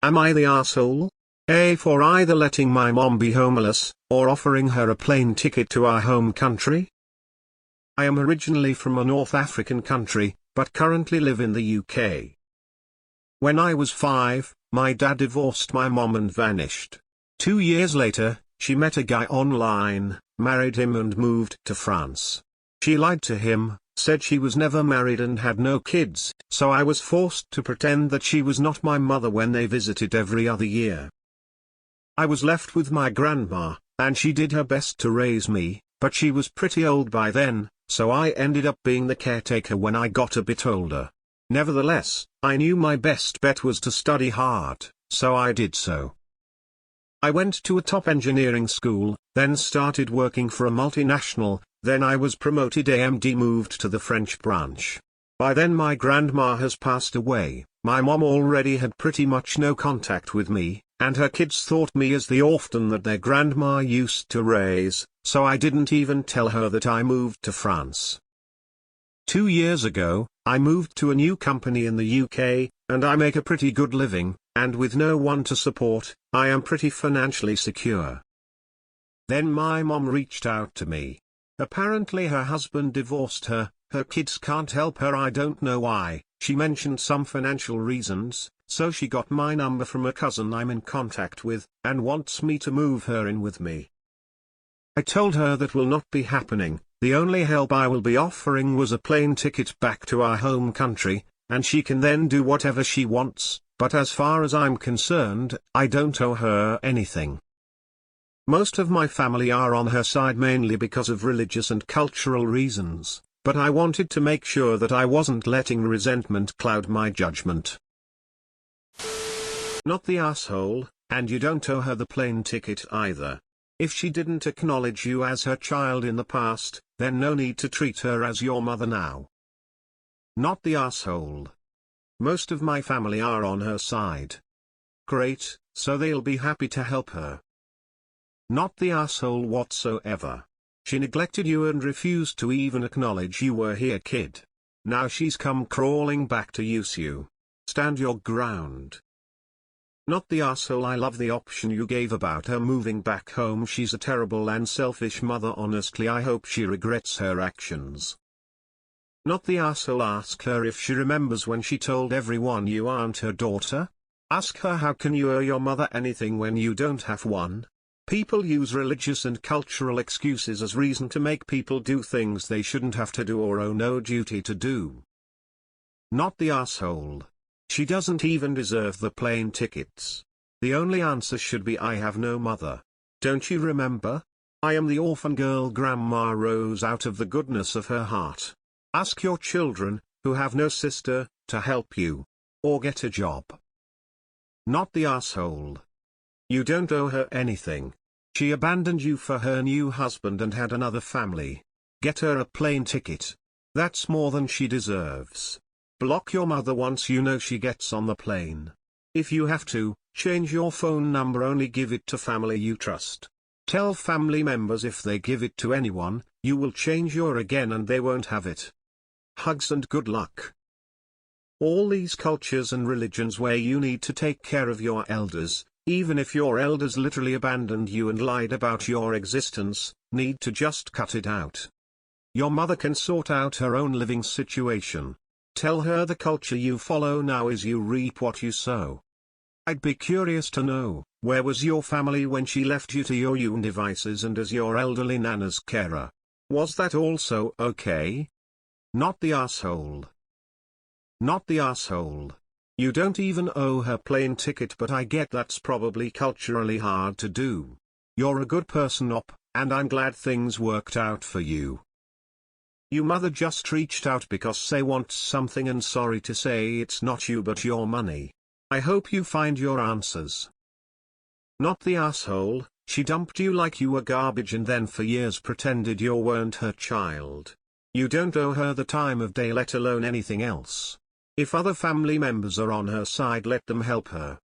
Am I the asshole? A, for either letting my mom be homeless, or offering her a plane ticket to our home country? I am originally from a North African country, but currently live in the UK. When I was 5, my dad divorced my mom and vanished. 2 years later, she met a guy online, married him and moved to France. She lied to him, said she was never married and had no kids, so I was forced to pretend that she was not my mother when they visited every other year. I was left with my grandma, and she did her best to raise me, but she was pretty old by then, so I ended up being the caretaker when I got a bit older. Nevertheless, I knew my best bet was to study hard, so I did so. I went to a top engineering school, then started working for a multinational, then I was promoted AMD, moved to the French branch. By then my grandma has passed away, my mom already had pretty much no contact with me, and her kids thought me as the orphan that their grandma used to raise, so I didn't even tell her that I moved to France. 2 years ago, I moved to a new company in the UK, and I make a pretty good living, and with no one to support, I am pretty financially secure. Then my mom reached out to me. Apparently her husband divorced her, her kids can't help her, I don't know why, she mentioned some financial reasons, so she got my number from a cousin I'm in contact with, and wants me to move her in with me. I told her that will not be happening, the only help I will be offering was a plane ticket back to our home country, and she can then do whatever she wants, but as far as I'm concerned, I don't owe her anything. Most of my family are on her side mainly because of religious and cultural reasons, but I wanted to make sure that I wasn't letting resentment cloud my judgment. Not the asshole, and you don't owe her the plane ticket either. If she didn't acknowledge you as her child in the past, then no need to treat her as your mother now. Not the asshole. Most of my family are on her side. Great, so they'll be happy to help her. Not the asshole whatsoever. She neglected you and refused to even acknowledge you were here, kid. Now she's come crawling back to use you. Stand your ground. Not the asshole. I love the option you gave about her moving back home. She's a terrible and selfish mother, honestly. I hope she regrets her actions. Not the asshole. Ask her if she remembers when she told everyone you aren't her daughter. Ask her how can you owe your mother anything when you don't have one. People use religious and cultural excuses as reason to make people do things they shouldn't have to do or owe no duty to do. Not the asshole. She doesn't even deserve the plane tickets. The only answer should be I have no mother. Don't you remember? I am the orphan girl Grandma rose out of the goodness of her heart. Ask your children, who have no sister, to help you. Or get a job. Not the asshole. You don't owe her anything. She abandoned you for her new husband and had another family. Get her a plane ticket. That's more than she deserves. Block your mother once you know she gets on the plane. If you have to, change your phone number, only give it to family you trust. Tell family members if they give it to anyone, you will change your again and they won't have it. Hugs and good luck. All these cultures and religions where you need to take care of your elders, even if your elders literally abandoned you and lied about your existence, need to just cut it out. Your mother can sort out her own living situation. Tell her the culture you follow now is you reap what you sow. I'd be curious to know, where was your family when she left you to your own devices and as your elderly nana's carer? Was that also okay? Not the asshole. Not the asshole. You don't even owe her plane ticket, but I get that's probably culturally hard to do. You're a good person, and I'm glad things worked out for you. Your mother just reached out because they want something and sorry to say it's not you but your money. I hope you find your answers. Not the asshole. She dumped you like you were garbage and then for years pretended you weren't her child. You don't owe her the time of day, let alone anything else. If other family members are on her side, let them help her.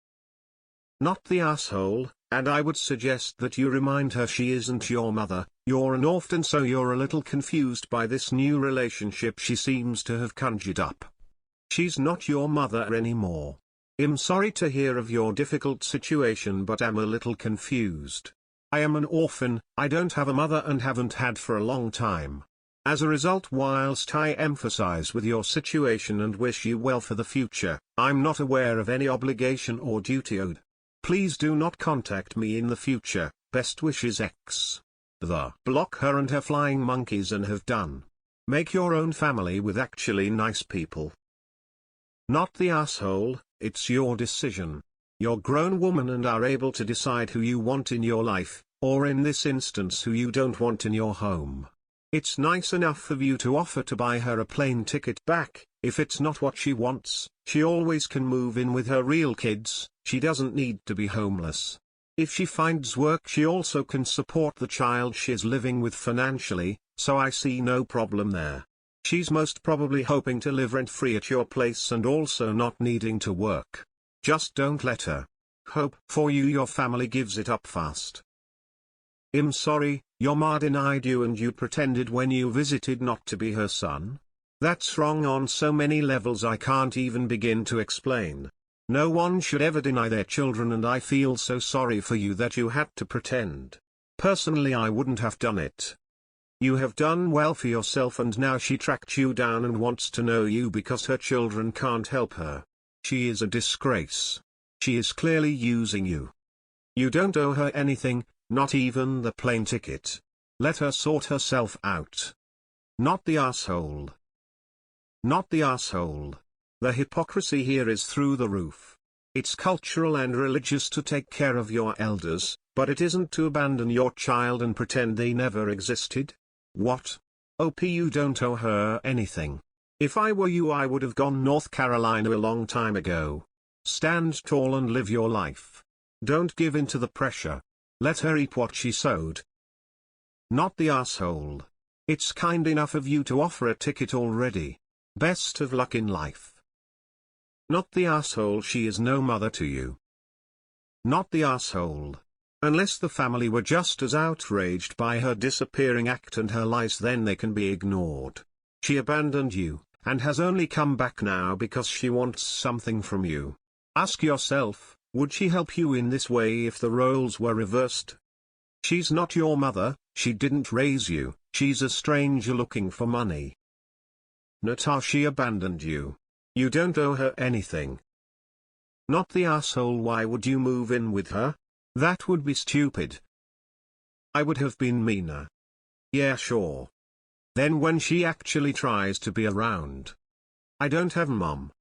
Not the asshole, and I would suggest that you remind her she isn't your mother, you're an orphan, so you're a little confused by this new relationship she seems to have conjured up. She's not your mother anymore. I'm sorry to hear of your difficult situation, but I'm a little confused. I am an orphan, I don't have a mother and haven't had for a long time. As a result, whilst I empathize with your situation and wish you well for the future, I'm not aware of any obligation or duty owed. Please do not contact me in the future. Best wishes X. Block her and her flying monkeys and have done. Make your own family with actually nice people. Not the asshole, it's your decision. You're a grown woman and are able to decide who you want in your life, or in this instance who you don't want in your home. It's nice enough of you to offer to buy her a plane ticket back. If it's not what she wants, she always can move in with her real kids. She doesn't need to be homeless. If she finds work, she also can support the child she's living with financially, so I see no problem there. She's most probably hoping to live rent-free at your place and also not needing to work. Just don't let her. Hope for you your family gives it up fast. I'm sorry, your ma denied you and you pretended when you visited not to be her son? That's wrong on so many levels I can't even begin to explain. No one should ever deny their children, and I feel so sorry for you that you had to pretend. Personally, I wouldn't have done it. You have done well for yourself, and now she tracked you down and wants to know you because her children can't help her. She is a disgrace. She is clearly using you. You don't owe her anything, not even the plane ticket. Let her sort herself out. Not the asshole. Not the asshole. The hypocrisy here is through the roof. It's cultural and religious to take care of your elders, but it isn't to abandon your child and pretend they never existed. What? OP, you don't owe her anything. If I were you, I would have gone North Carolina a long time ago. Stand tall and live your life. Don't give in to the pressure. Let her eat what she sowed. Not the asshole. It's kind enough of you to offer a ticket already. Best of luck in life. Not the asshole, she is no mother to you. Not the asshole. Unless the family were just as outraged by her disappearing act and her lies, then they can be ignored. She abandoned you, and has only come back now because she wants something from you. Ask yourself, would she help you in this way if the roles were reversed? She's not your mother, she didn't raise you, she's a stranger looking for money. Natasha abandoned you. You don't owe her anything. Not the asshole, why would you move in with her? That would be stupid. I would have been meaner. Yeah, sure. Then when she actually tries to be around. I don't have mom.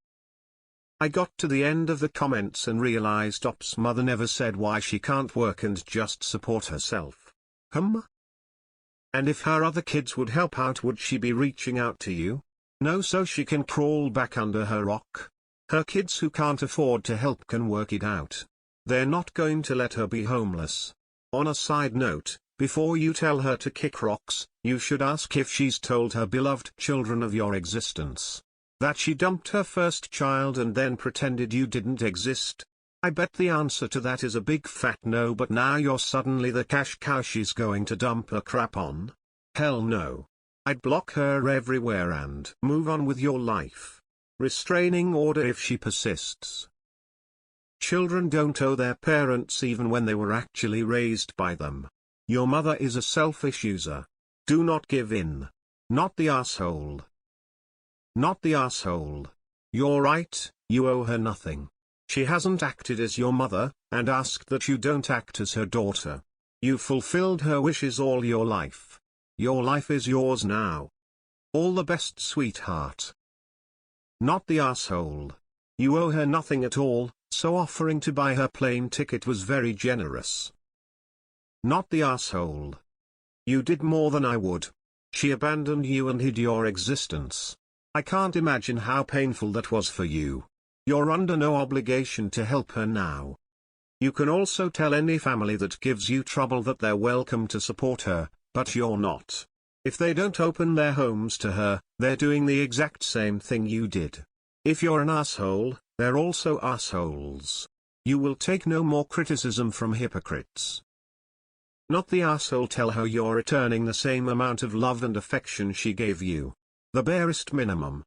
I got to the end of the comments and realized Op's mother never said why she can't work and just support herself. And if her other kids would help out, would she be reaching out to you? No, so she can crawl back under her rock. Her kids who can't afford to help can work it out. They're not going to let her be homeless. On a side note, before you tell her to kick rocks, you should ask if she's told her beloved children of your existence. That she dumped her first child and then pretended you didn't exist. I bet the answer to that is a big fat no, but now you're suddenly the cash cow she's going to dump her crap on? Hell no. I'd block her everywhere and move on with your life. Restraining order if she persists. Children don't owe their parents even when they were actually raised by them. Your mother is a selfish user. Do not give in. Not the asshole. Not the asshole. You're right, you owe her nothing. She hasn't acted as your mother, and asked that you don't act as her daughter. You fulfilled her wishes all your life. Your life is yours now. All the best, sweetheart. Not the asshole. You owe her nothing at all, so offering to buy her plane ticket was very generous. Not the asshole. You did more than I would. She abandoned you and hid your existence. I can't imagine how painful that was for you. You're under no obligation to help her now. You can also tell any family that gives you trouble that they're welcome to support her, but you're not. If they don't open their homes to her, they're doing the exact same thing you did. If you're an asshole, they're also assholes. You will take no more criticism from hypocrites. Not the asshole. Tell her you're returning the same amount of love and affection she gave you. The barest minimum.